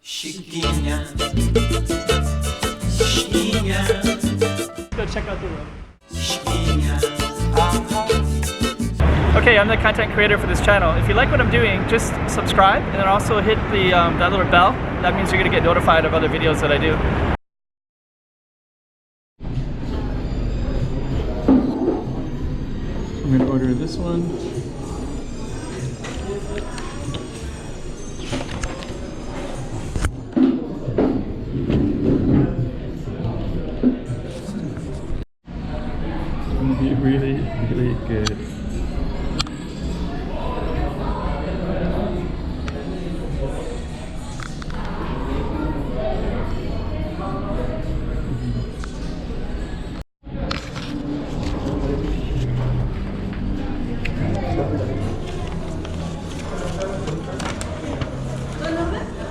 Chiquinha, Chiquinha, Go check out the room. Chiquinha. Okay, I'm the content creator for this channel. If you like what I'm doing, just subscribe and then also hit the that little bell. That means you're gonna get notified of other videos that I do. I'm gonna order this one. It's gonna be really, really good.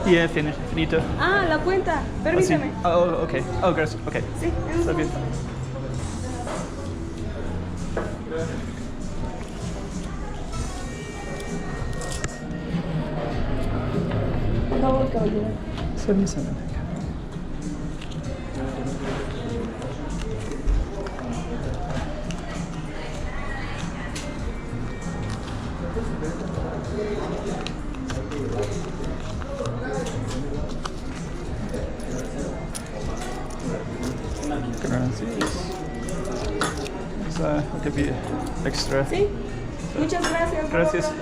Yeah, finished. Finito. Ah, la cuenta. Permíteme. Oh, okay. Oh, gracias. Okay. Sí, en un Está bien. Por favor, caballero. 77. Gracias. I'll give you extra. Sí. Muchas gracias. Gracias.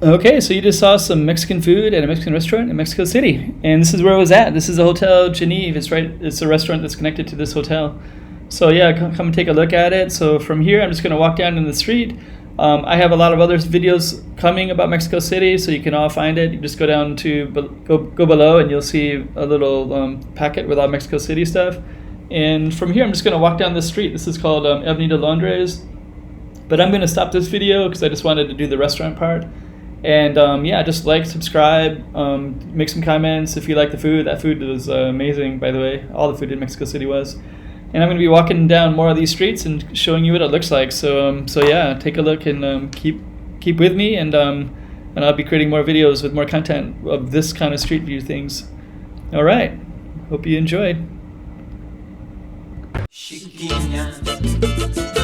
Okay, so you just saw some Mexican food at a Mexican restaurant in Mexico City, and this is where I was at. This is the Hotel Geneve. It's a restaurant that's connected to this hotel. So yeah, come and take a look at it. So from here, I'm just gonna walk down in the street. I have a lot of other videos coming about Mexico City, so you can all find it. You just go down to go below, and you'll see a little packet with all Mexico City stuff. And from here, I'm just gonna walk down the street. This is called Avenida Londres, but I'm gonna stop this video because I just wanted to do the restaurant part. And yeah, just like, subscribe, make some comments if you like the food. That food was amazing, by the way. All the food in Mexico City was. And I'm going to be walking down more of these streets and showing you what it looks like. So yeah, take a look and keep with me, and I'll be creating more videos with more content of this kind of street view things. All right, hope you enjoyed. Chiquinha.